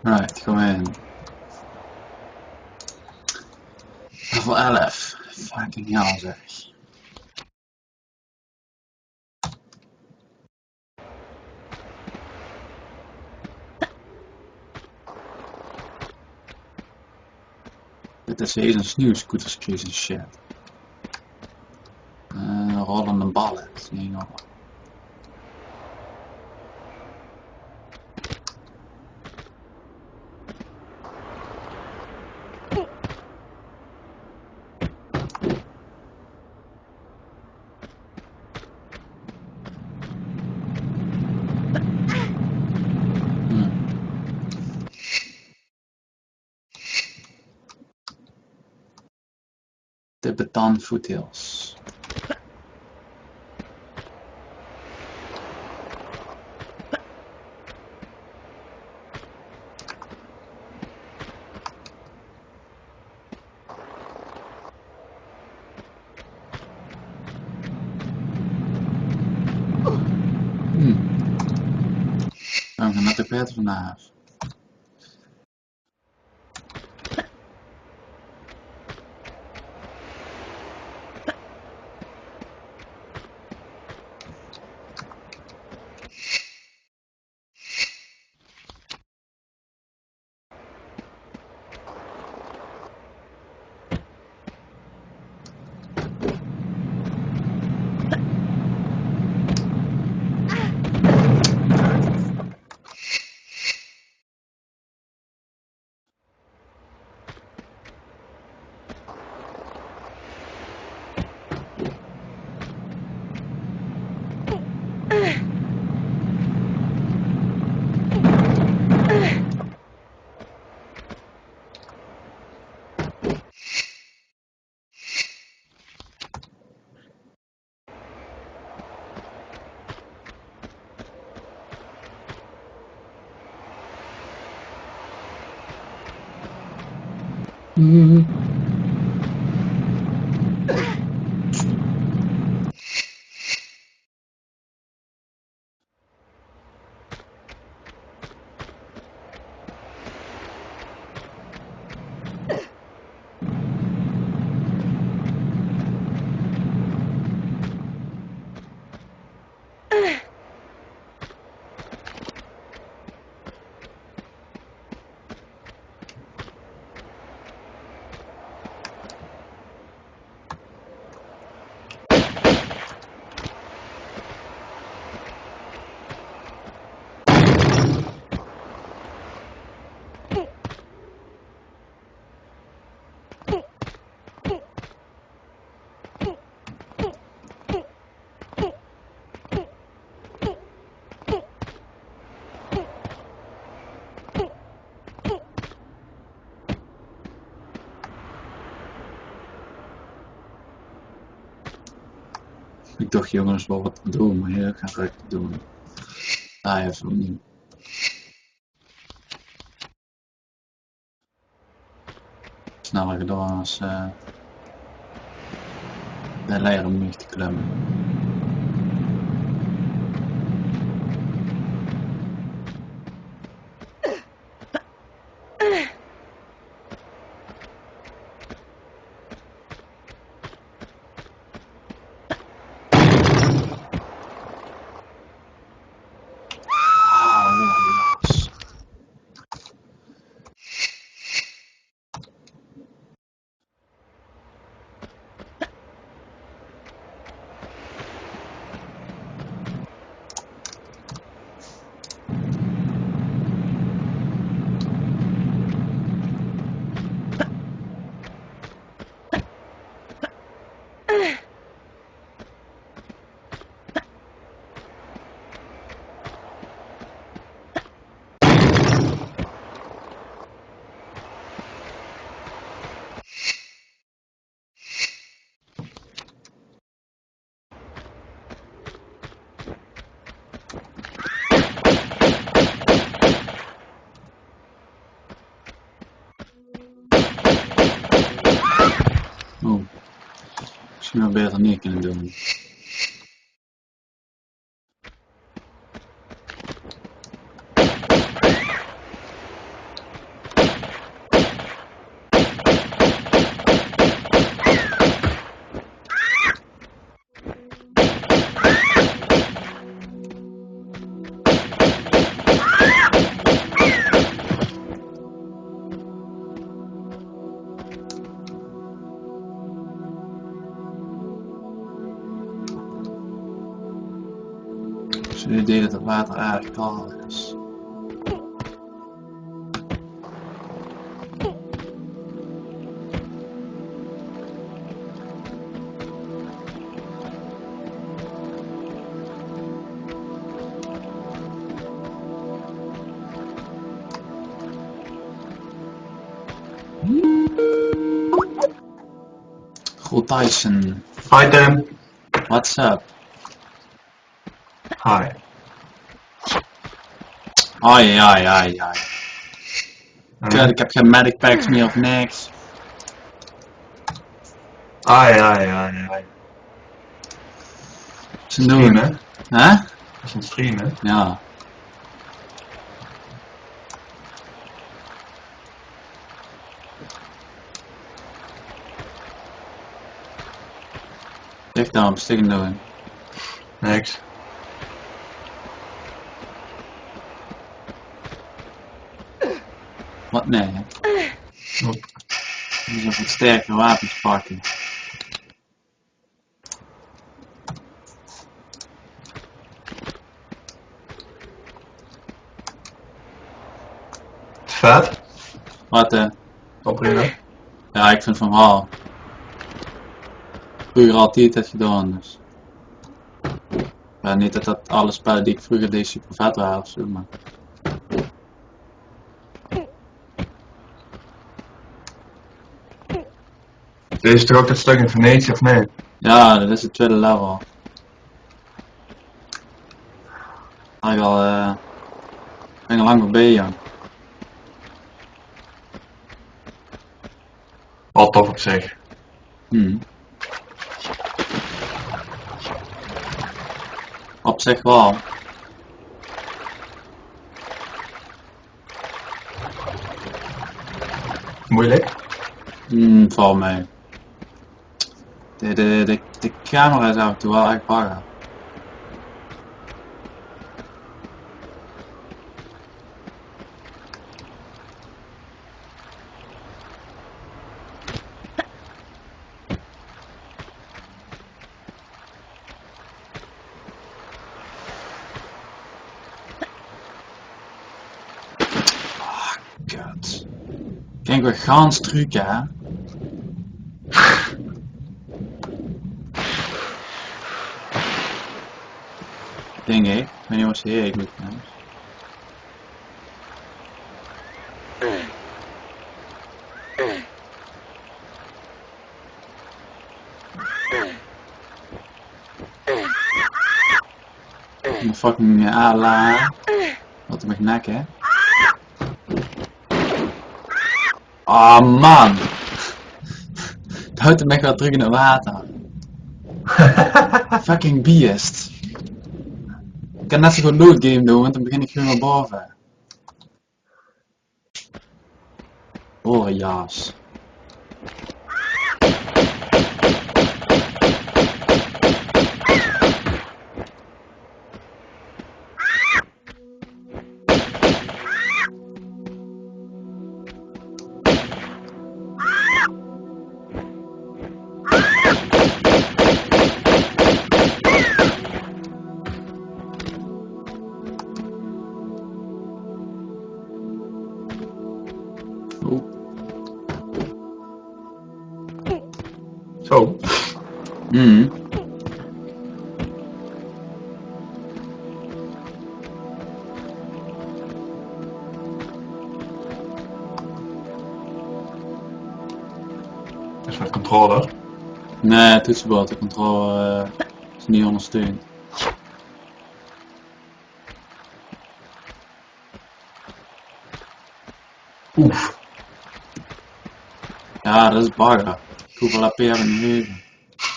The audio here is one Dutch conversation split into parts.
Right, go in. Level 11. Fucking hell zeg. Dit is eens een sneeuwscooterskries en shit. Rollende ballen, dat is niet normaal. De beton foothills. We gaan net de pet vanavond. Ik dacht jongens wel wat te doen, maar heel gaan druk te doen. Even opnieuw. Sneller gedaan als de leider om niet te klimmen. Oh, misschien wel beter niet kunnen doen. water erg koud is. Goed Tyson. Hi Tim. What's up? Hi. Ai. Kut, ik heb geen medic packs meer of niks. Ai. Ze doen Streamen? hè? Dat is een streamen. Ja. Zeg dan, stikken doen. Niks. Wat nee? Wat? Je moet wat sterkere wapens pakken. Vet. Wat Opbrengen. Ja, ik vind van wel. Vroeger altijd het gedaan dus. Ja, niet dat alle spellen die ik vroeger deed super vet waren ofzo, maar. Deze is toch ook dat stuk in Venetië of nee? Ja, dat is het tweede level. Ik al, ben al lang mee bezig. Wat tof op zich. Op zich wel. Moeilijk? Val mee. De camera is af en toe wel echt bagger. Kut. Kijk, we gaan struiken, hè? Denk ik. Ik weet niet wat ze hier goed zijn. Een fucking ala. Wat heb ik nek, hè? Ah man! Het houdt hem echt wel terug in het water. Fucking beest. Ik kan net zo goed load game doen, want dan begin ik gewoon naar boven. Oh jaas. Zo. Dat is met controller. Nee, toetsenbord, de controle is niet ondersteund. Oef. Ja, dat is bagger. Hoeveel AP heb ik nu gegeven?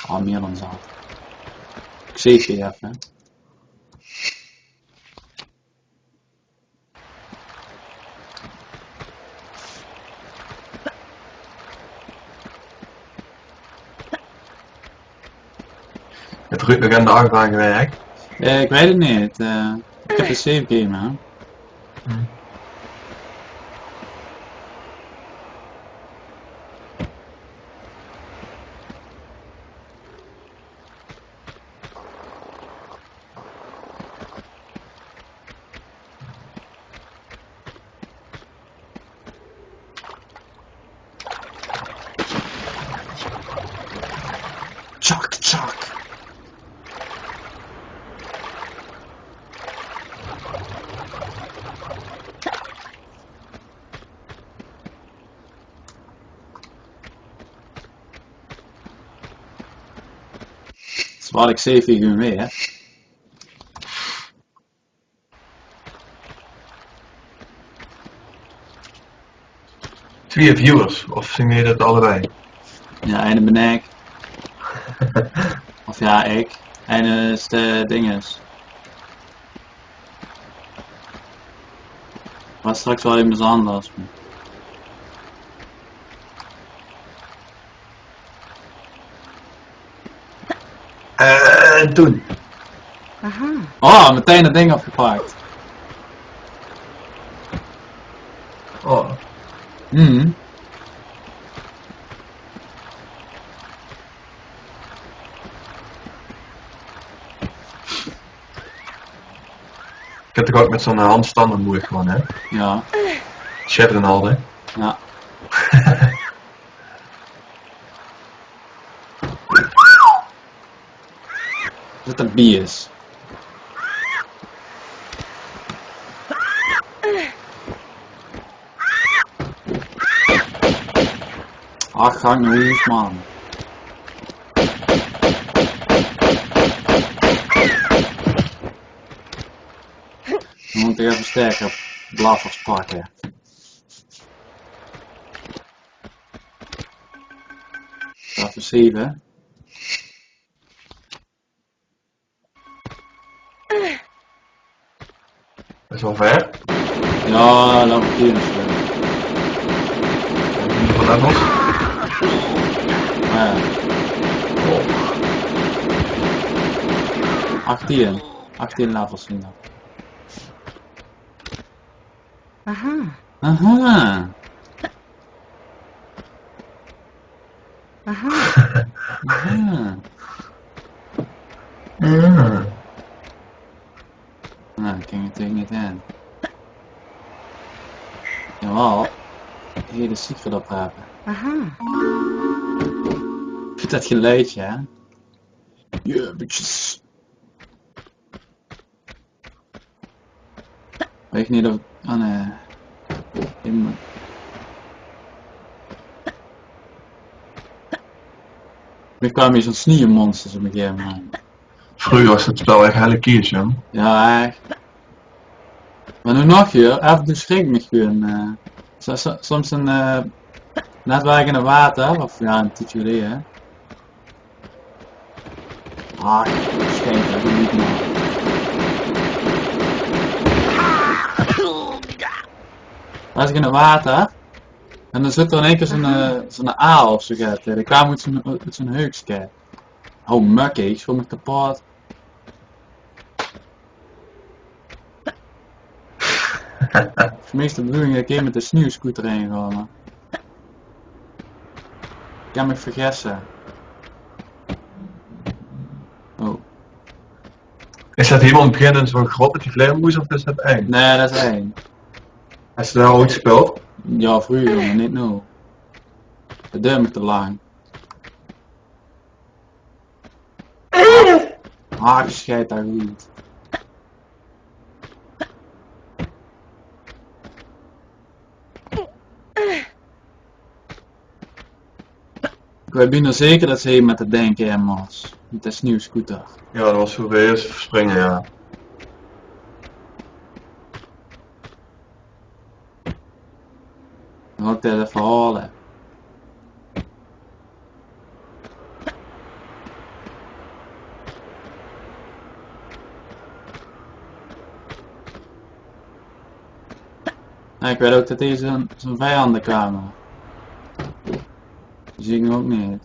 Al meer dan zat. Ik zie het je even. Het Ruud nog aan de achtbaan gewerkt. Ik weet het niet. Ik heb een save game, hè. Tjak, tjak. Dus wat ik 7 uur weer. Twee viewers, of zien jullie dat allebei? Ja, ene ben ik. Of ja, ik. Ene is de dinges. Maar straks wel iemand anders. En toen. Aha. Oh, meteen het ding afgepakt. Oh. Hmm. Ik heb toch ook met zo'n handstanden moeilijk gewoon, hè? Ja. Chef en al, hè? Ja. Zit een bias. Ach, gang naar huis, man. Dan moet ik even sterker blaffers pakken. Even 7. Dat is wel ver. Ja, loop ik hier eens weer. Van levels. Ja. Oh. 18. 18 levels zien dat. Aha. Aha. Aha. Aha. Nou, ik kan het natuurlijk niet in. Jawel. Hier de secret oprapen. Aha. Dat geluidje, hè? Ja, bitches. Weet je niet of... Oh nee. In... Nu kwamen hier zo'n sneeuwmonsters op een gegeven moment. Vroeger was het spel echt hele kies, jong. Ja, echt. Maar nu nog hier, af en toe schrik me gewoon. Soms een net waar ik in het water, of ja, een tutorial, hè. Ah, schijnt dat niet meer. Als ik in het water, en dan zit er in één keer zo'n aal of zo gaat. Die kwam uit zijn heukske. Oh, mukkie, ik schoon me kapot. Het is meestal de bedoeling dat ik hier met de sneeuwscooter heen ga. Maar... Ik kan me vergissen. Oh. Is dat helemaal in het begin zo'n grot met die vleermuis of is dat eind? Nee, dat is één. Heb je daar ooit gespeeld? Ja, vroeger, maar niet nu. De deur moet te lang. Ah, schijt daar goed. Ik weet bijna zeker dat ze hier met de denken in was. Met de sneeuwscooter. Ja, dat was voor eerst verspringen, ja. Dan ga ik dit even halen. Nou, ik weet ook dat hier zo'n vijanden kwamen. Die zie ik nu ook niet.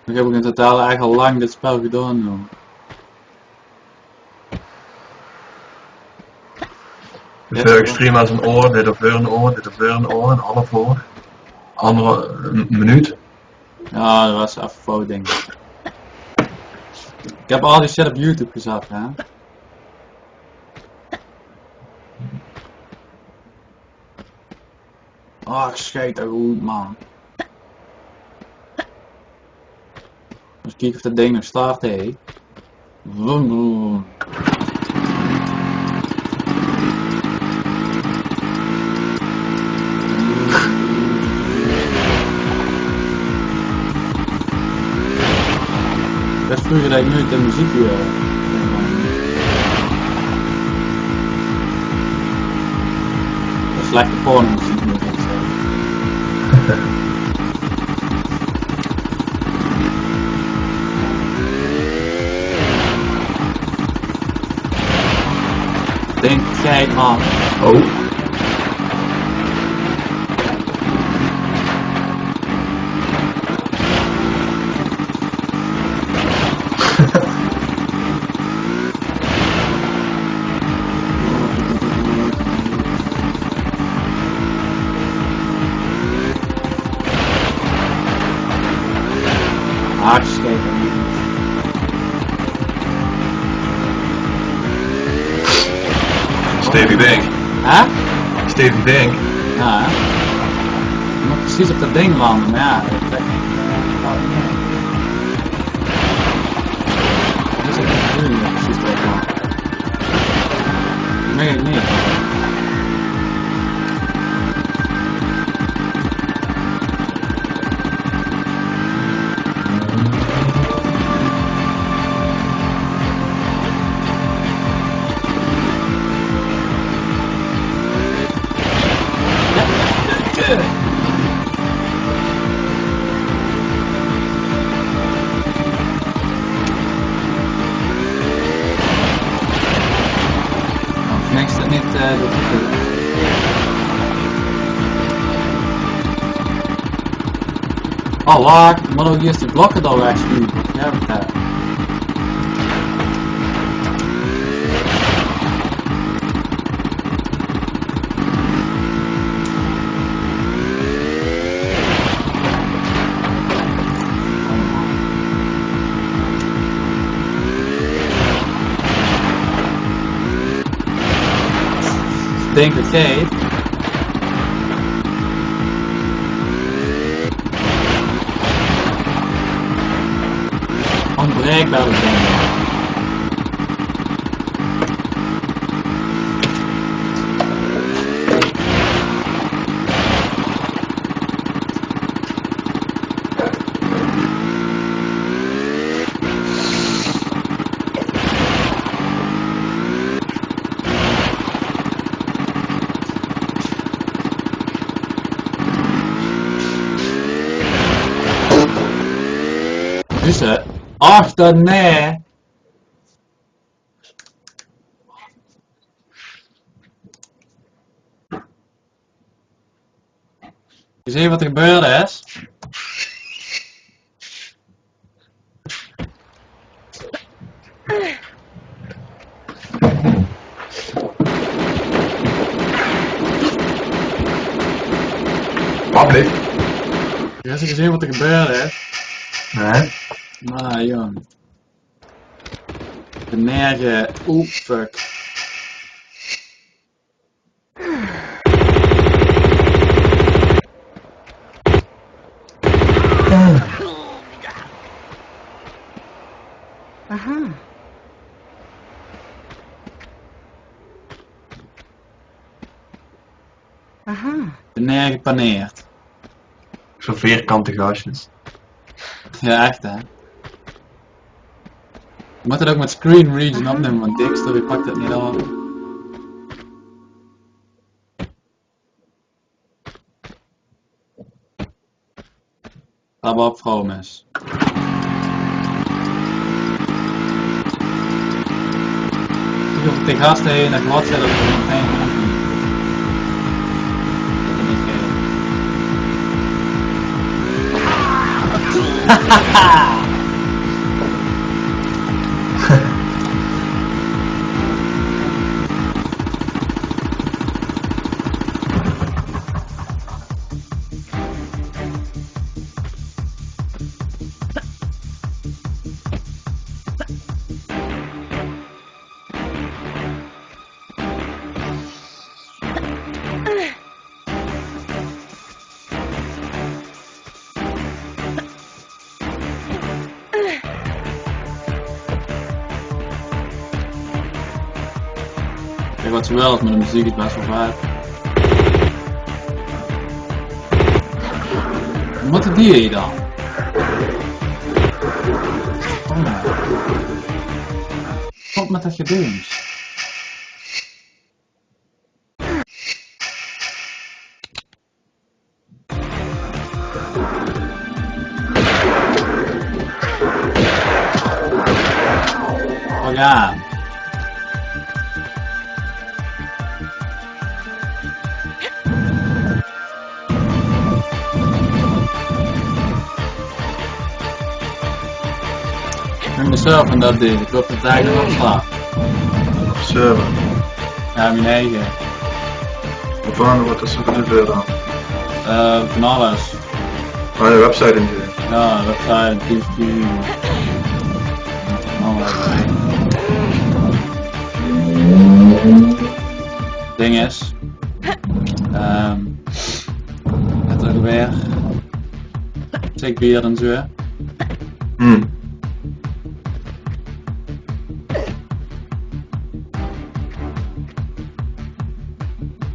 Ik heb ook in totaal eigenlijk al lang dit spel gedaan nu. Dus extreem als een oor, dit of weer een oor, dit of weer een oor, en alle voor. Andere minuut. Ja, dat was even fout denk ik. Ik heb al die shit op YouTube gezet, hè. Oh, ik scheet er goed, man. Dus kijk of dat ding nog start heeft. Vroom, vroom. Dat is vroeger dat ik nooit de muziek dat is slechte pornomuziek moet ik zeggen. Denk jij man. Oh. Hartstikke. Stevie Bank. Hè? Stevie Bank. Ja, hè? Je moet precies op dat ding landen, maar ja, dat trekt niet. Dat is het natuurlijk niet precies op landen. Nee, ik niet. Niks dat niet de titel. Oh wacht, maar ook eerst die blokken dan wegspuwen. Ja, wat daar. Ik denk dat jij onbreekbaar is. Dus ach dan nee. Je ziet wat er gebeurd is. Public. Je hebt gezien wat er gebeurd is. Nee. Nou jong. De nergen. Oeh fuck. Aha. Aha. De nergen paneert. Zo'n vierkante gastjes. Ja echt hè. Je moet het ook met screen region opnemen, want Dixter pakt het niet op. Tabba op Vromes. Ik hoef de gasten heen en wat zetten voor een kleine minuut. Hahaha! wat ze wil, maar de muziek is best wel vet. Wat die hier dan? Oh ja. Stop met dat gedeuns. Orgaan. Ik ben mezelf en dat ding. Ik hoop dat het eigenlijk nog slaat. Server. Ja, mijn eigen. Wat is er van de deur dan? Van alles. Ah, de website in de. Ja, website, TeamSpeak. Van alles. Ding is. Het er weer. Zeg bier en zo.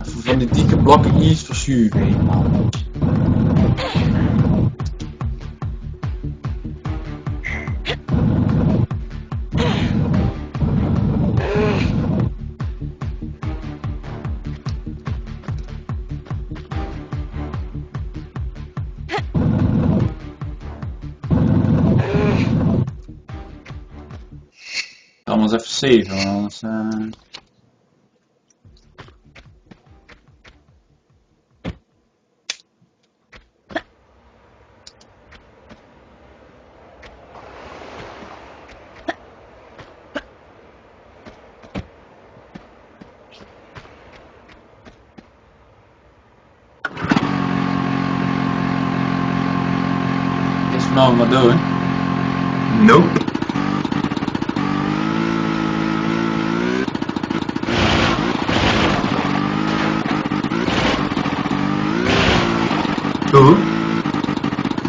Even van die dikke blokken iets verschuiven helemaal. Allemaal eens even saven, anders is vanavond wat doen. Nope. Hoe?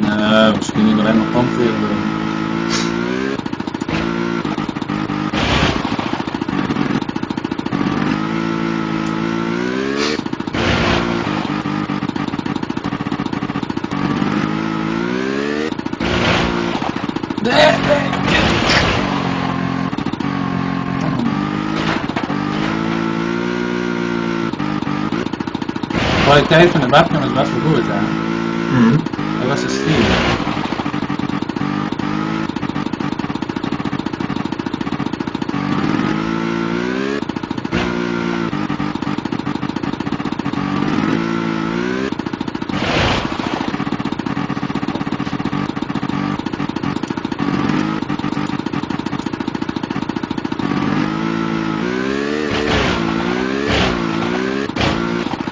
Nee, misschien niet alleen maar kampvuur doen. De kwaliteit van de webcam is best wel goed, hè? Dat was de stream.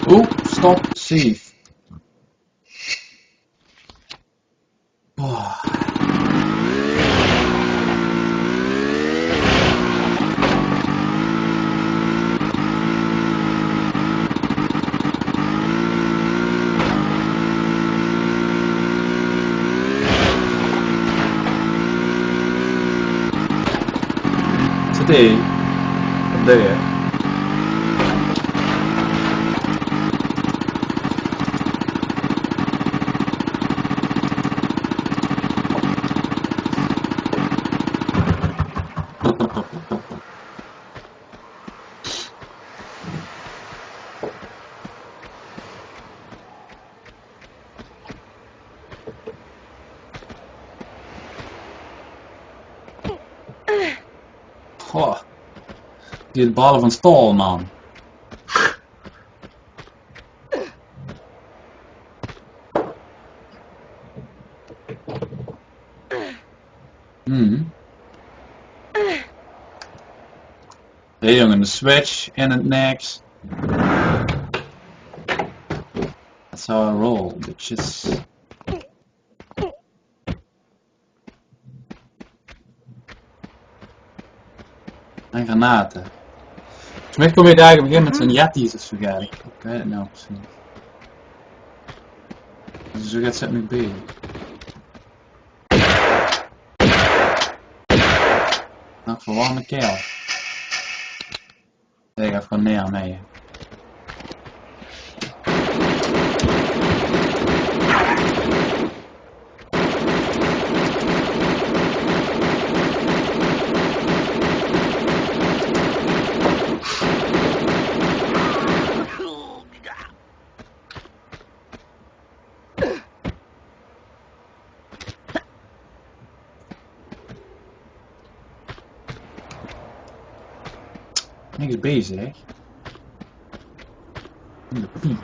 Oeh, stop, save. Oh. Today, there. Goh, die ballen van stal, man. Hey jongen, de switch in het niks. That's how I roll, bitches. En granaten. Volgens mij kom je daar op een gegeven moment zo'n jetties of zo, ga ik weet het nou precies. Dus zo gaat het met B. Nou, verwarme kerel. Ik ga gewoon neer mee. Niks bezig. De pie.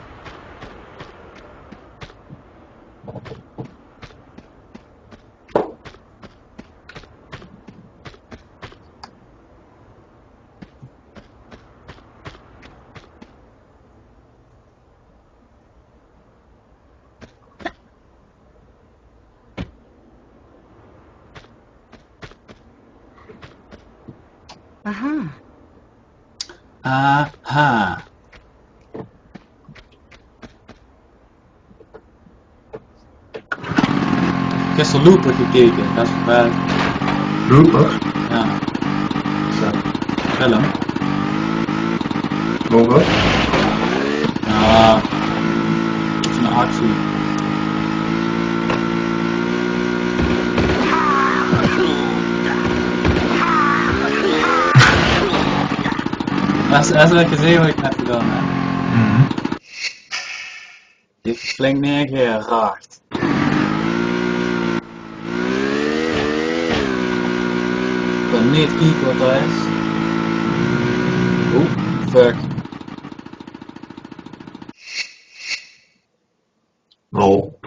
Aha. Aha. Gisteren Looper gekeken, dat is wel. Looper? Ja, Zo. film. Over? Ja, het is een actie. Dat is wat gezien wat ik net gedaan heb. Die heeft flink neergeraakt. Ik kan niet kijken wat dat is. Oeh, fuck. Lol.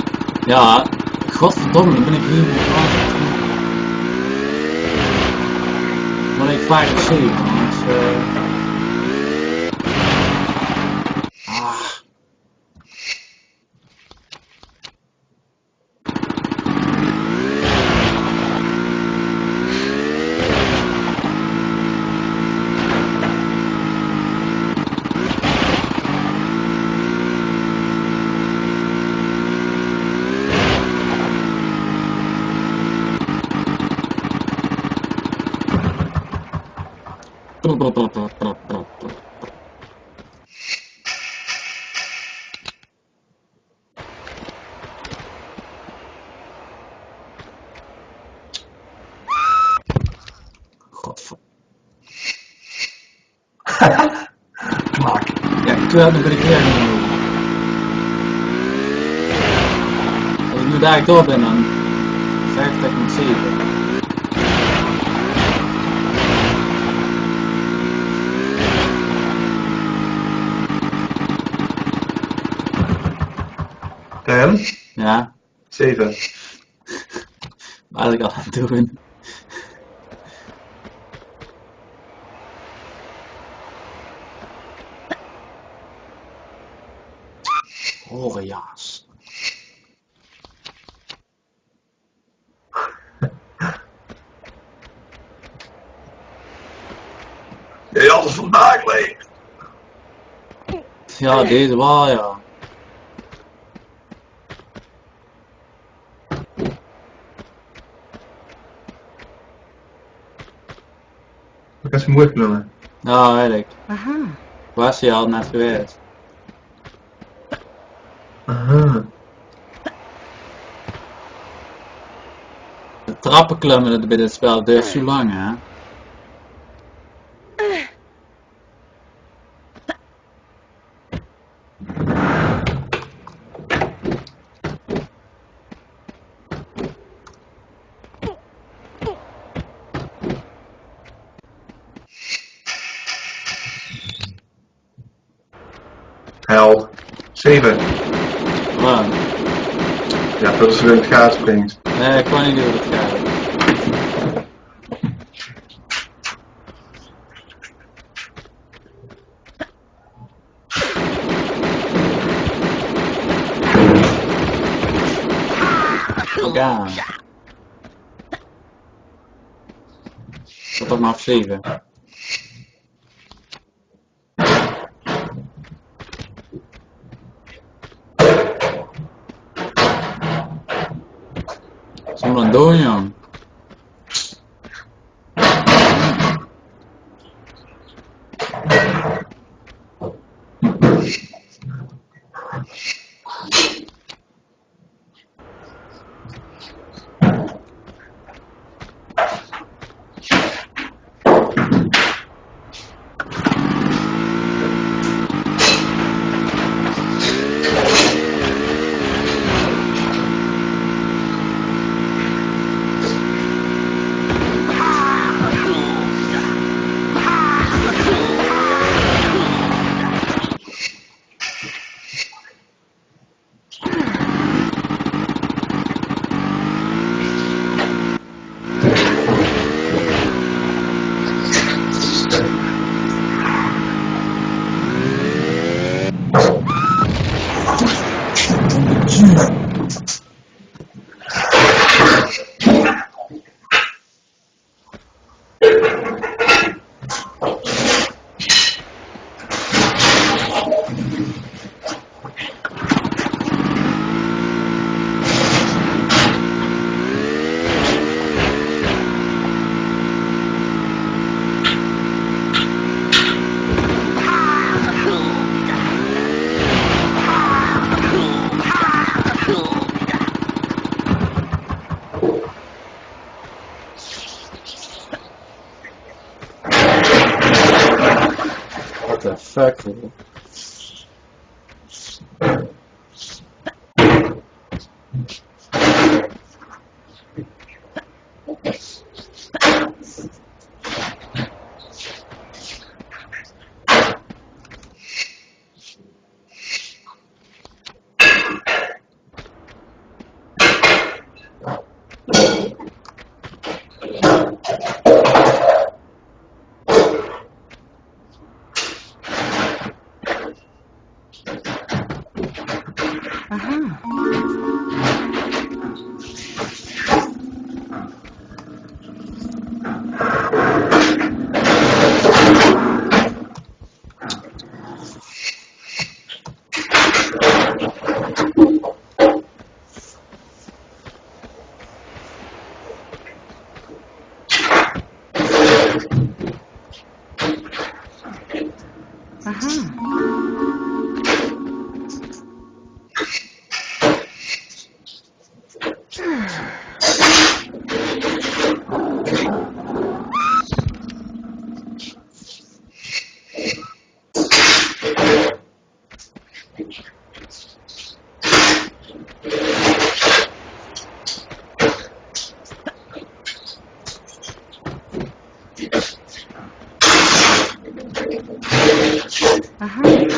Ja, godverdomme, dan ben ik hier nog. Maar ik 5 of 7, dus godver. Knak. Ja, terwijl dan ben ik weer genomen. Als ik nu daar door ben, dan 50,7. Ja, 7. wat was ik al aan het doen? Horenjas. Je had het vandaag leeg. Ja, deze wel, ja. Ik heb ze moeilijk genomen. Ja, weet ik. Aha. Was je al net geweest? Aha. De trappen klimmen bij dit spel duurt zo lang, hè? Held. 7. Wow. Ja, dat is weer het gaas springt. Nee, ik kan niet doen wat het gaat. Gaan. Zat toch maar op 7. Wat moet dan doen, jong? fuck joh. Aha. Aha.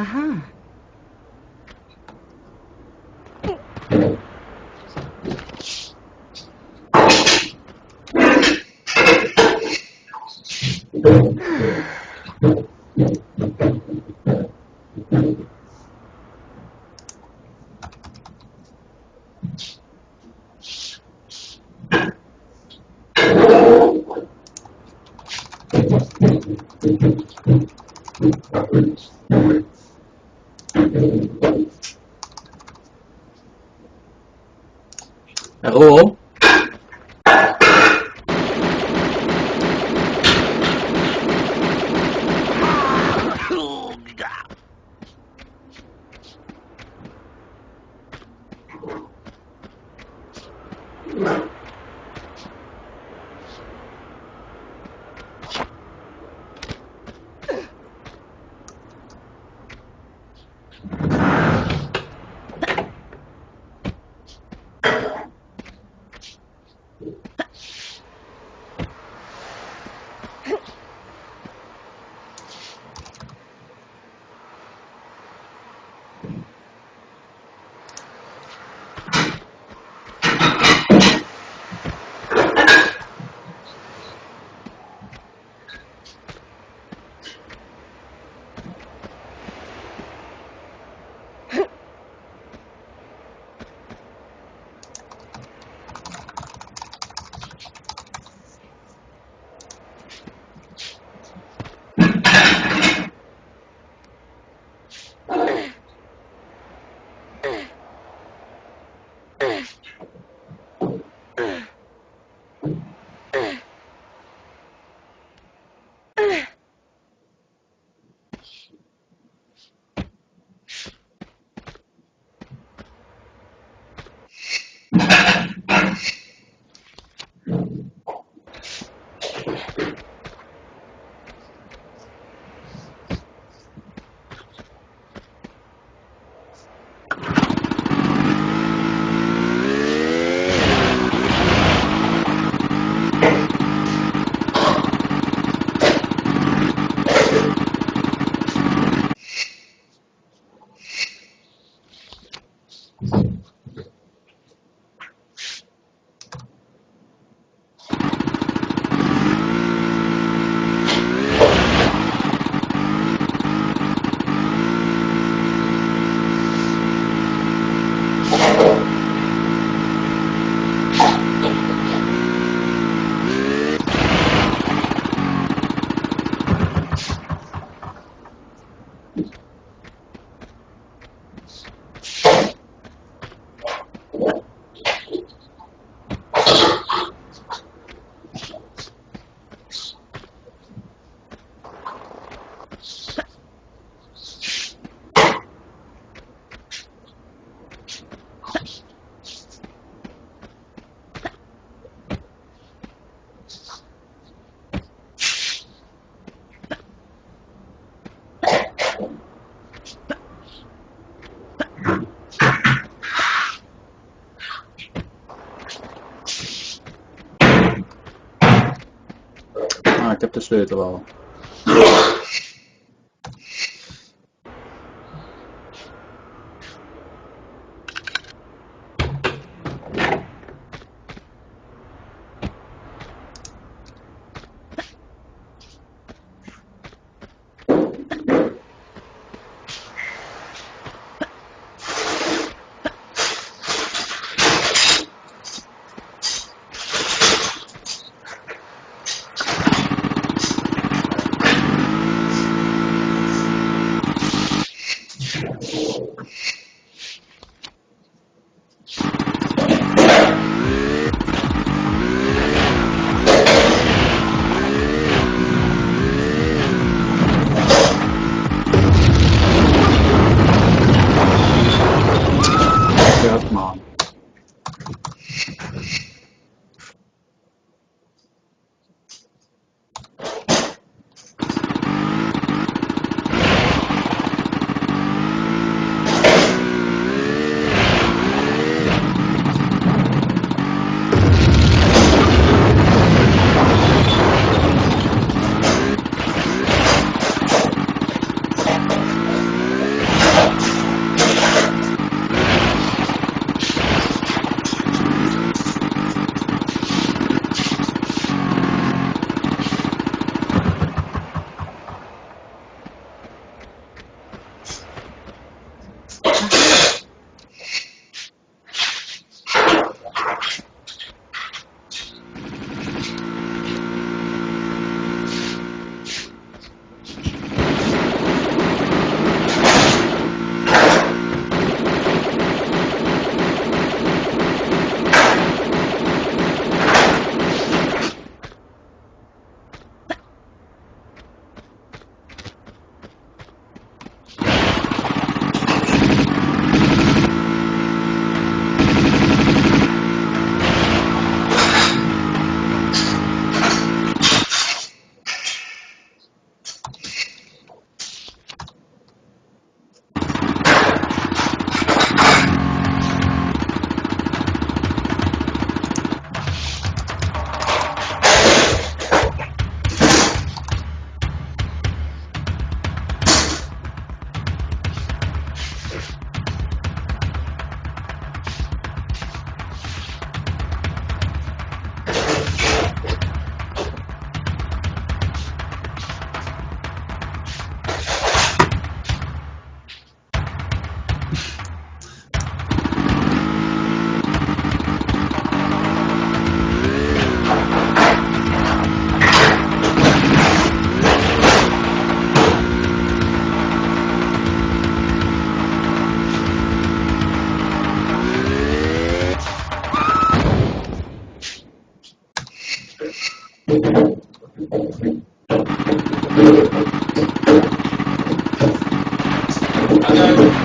Aha. Rob? Ah, ik heb de sleutel al.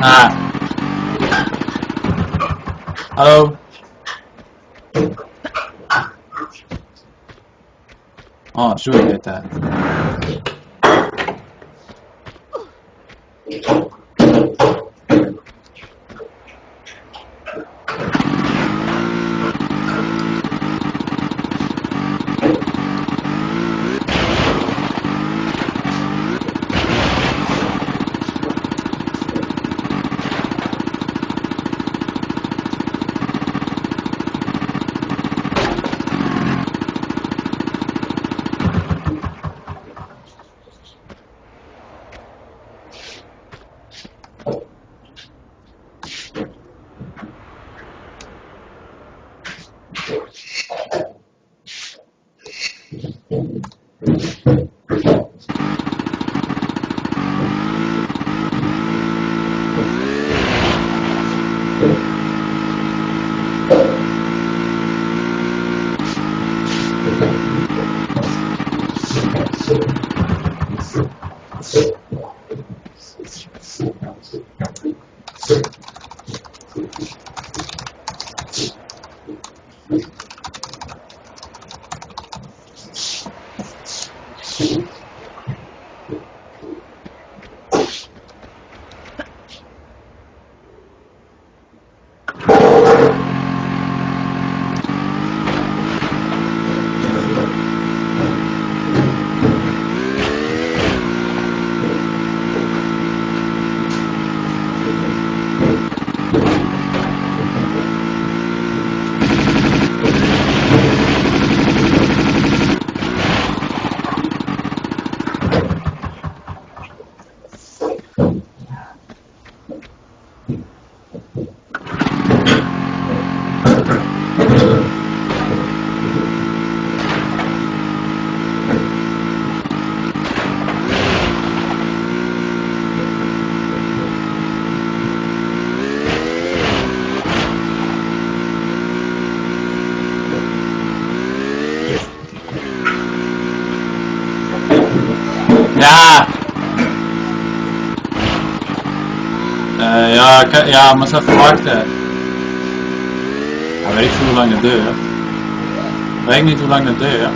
Ah. Hallo. Oh, sorry dit hè. Ja! Ja, maar eens even wachten. Ja, weet ik veel hoe lang dat duurt. Weet ik niet hoe lang dat duurt.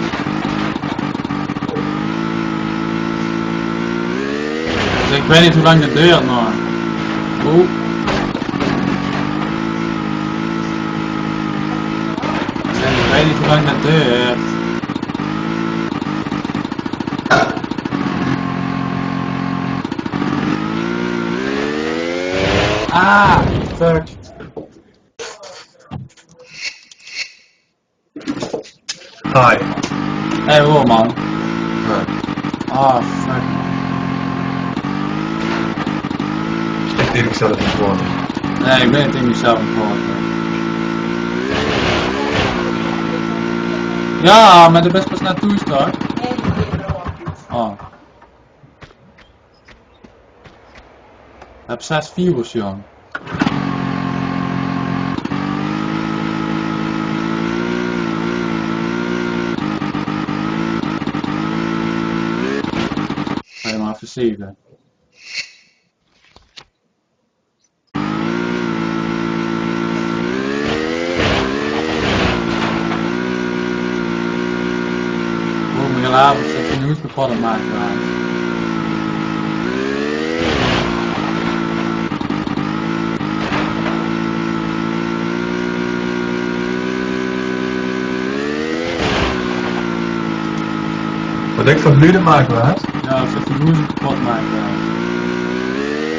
Dus ik weet niet hoe lang dat duurt nog. Oeh. Ik weet niet hoe lang dat duurt. Ah, fuck. Hi. Hey, hoor man. Ja. Ah, fuck. Ik denk ik zelf niet gewoon. Nee, ik ben het in mezelf aan het horen. Ja, maar de best pas naartoe is toch? Oh. Ik heb 6 virus, jong. Ga je maar even zeven. Hoe mijn avond dat je nooit kapot maken aan. Wat denk je van Lude maken we? Ja, of dat je noezen kapot maken aan.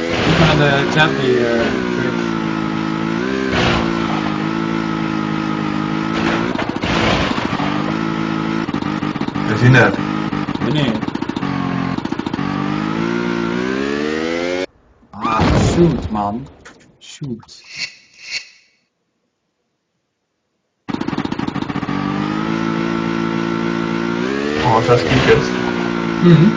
Ik ga de chat die Twitch. We zien het. Wanneer? Ah, shoot man. Shoot. Oh, 6 kiekers. Mhm.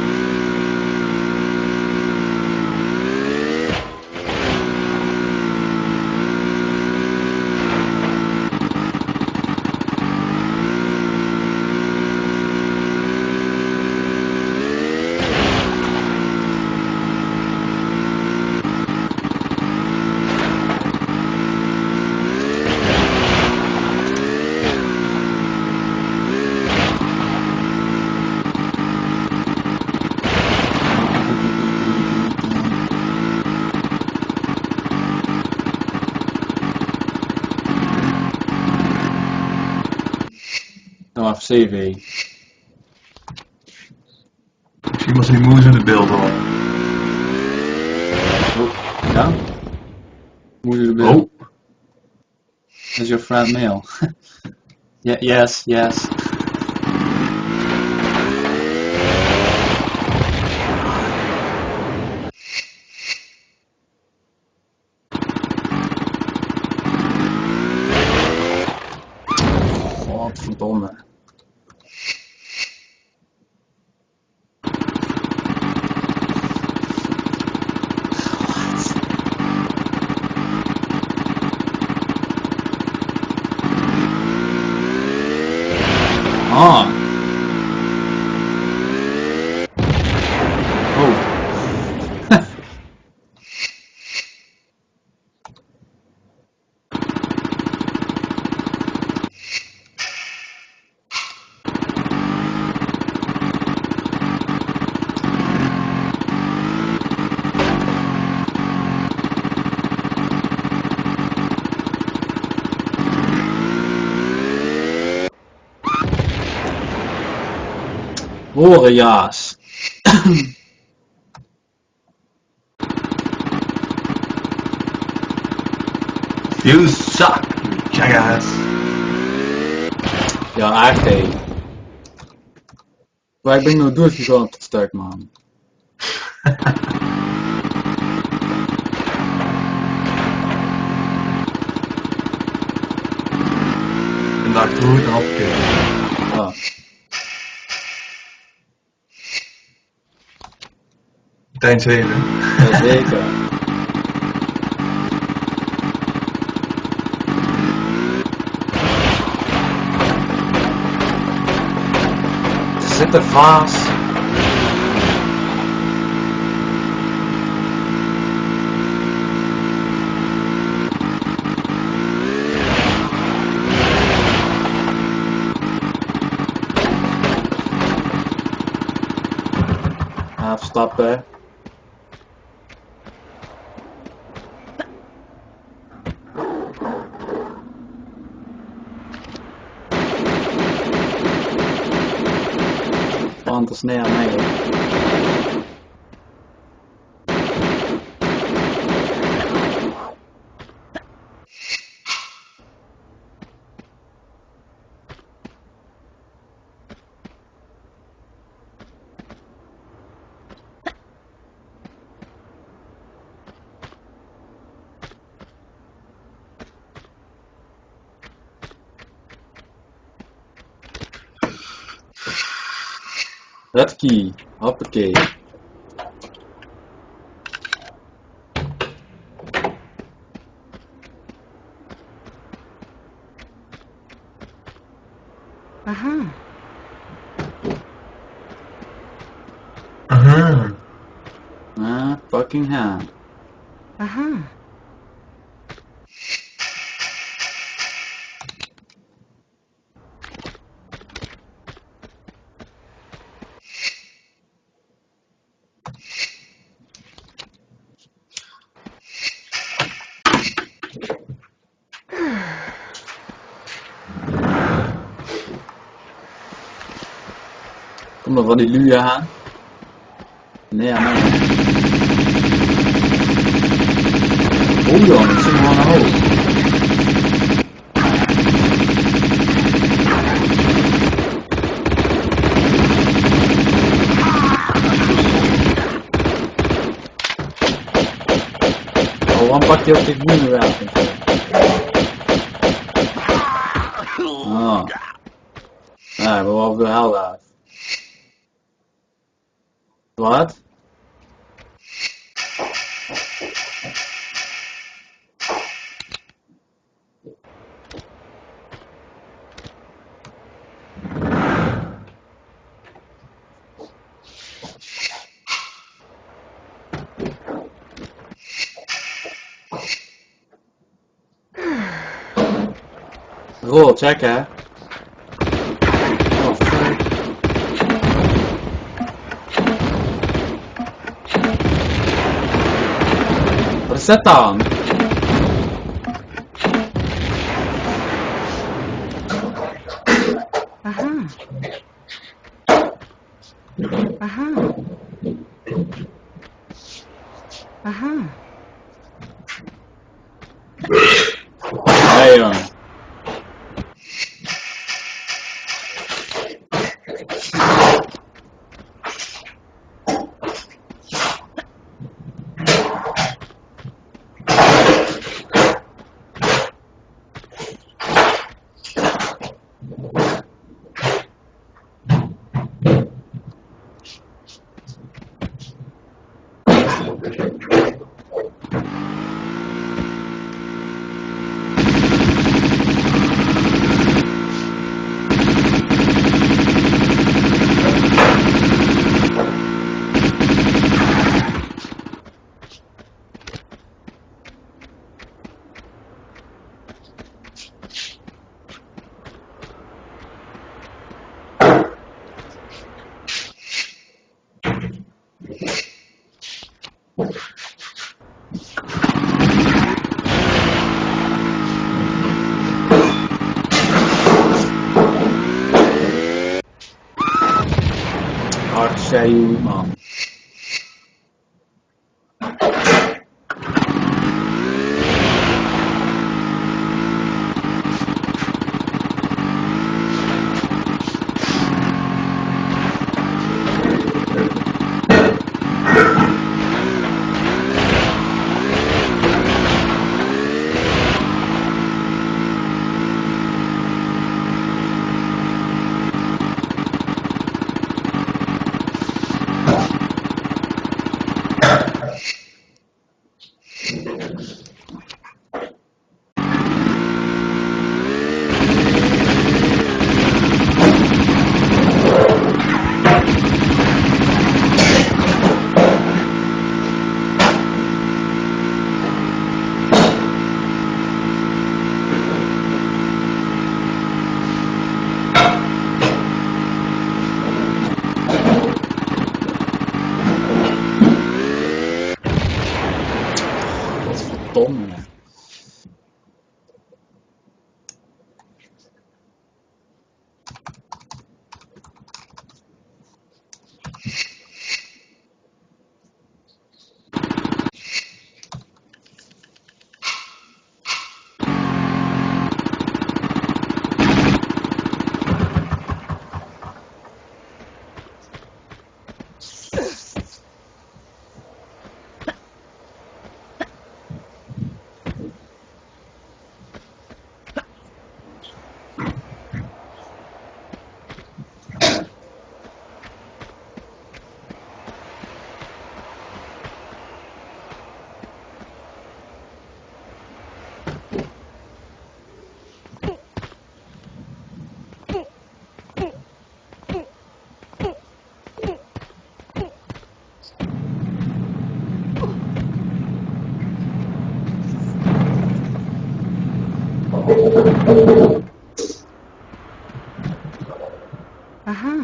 Of CV. Misschien was die moes in het beeld al. Oh, ja? Moet je erbij? Oh. Is your friend male? Yeah, yes, yes. Godverdomme. Ah. Oh. Horenjaas. You suck, you jackass. Ja, echt. Maar ik ben nou doorgegaan op het stuk, man. En daar groeit een appelkeer. Ja. Meteen 7. Jazeker. Er zit een vaas. Afstappen. Want er snel mee. Redkey, hoppakee. Aha. Aha. Ah, fucking hell. Aha. Kom er van die luie aan. Nee, nee. Oh dan, ik zit nog aan de hoog. Oh, dan pakt hij ook die groene wapen. Oh. Nee, we waren op de hel uit. Wat? Rol, check hè. Oh fuck. Wat is dat dan? Aha. Aha. Nee jongen. Ach, zei man. Verdomme. Aha.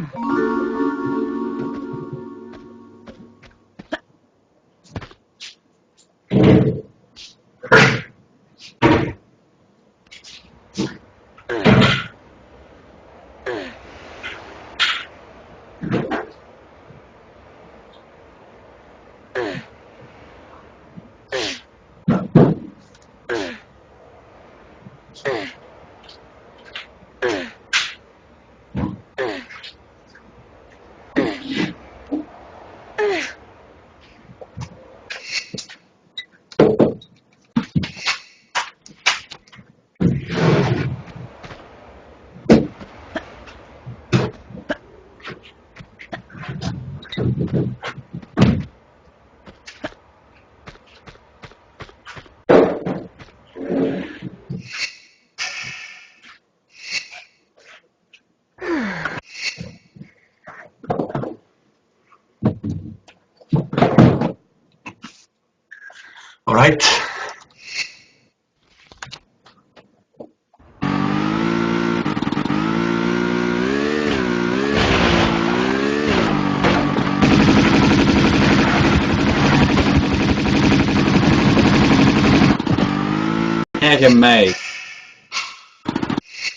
Alright. Erg mee.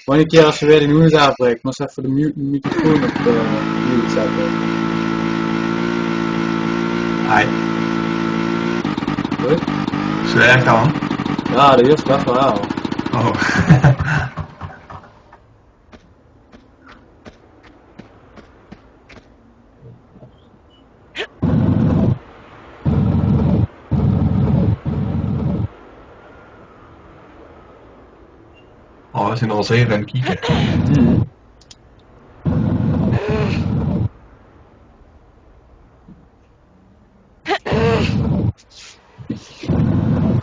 Volgende keer als we weer de nieuws aanbreken, moest even de microfoon op mute zetten. Hi. goed. Zwerg dan. Ja, de eerste best wel. Oh. Oh, we zijn al 7 aan het kijken.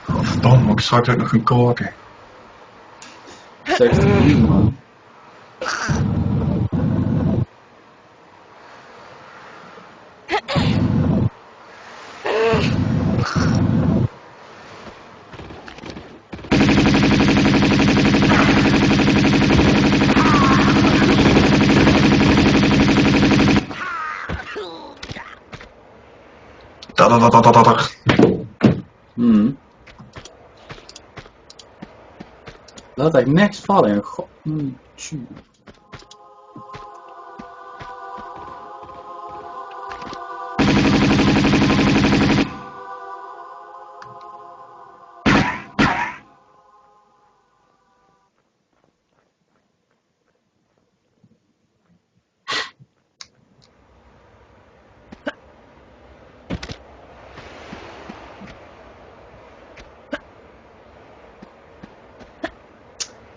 Godverdomme, moet ik straks ook nog gaan koken. 60 miljoen man. Laat echt niks vallen. God. Tjoe.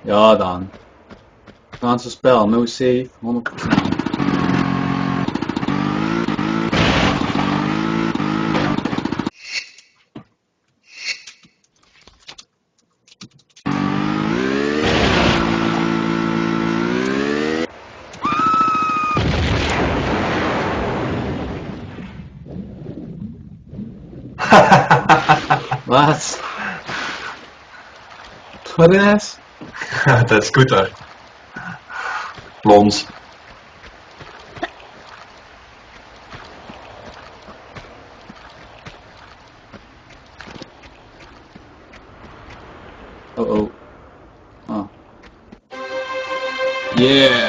Ja dan. Franse spel, no save, 100%. Wat? Wat is? Dat is scooter. Lons. Oh oh. Oh. Yeah.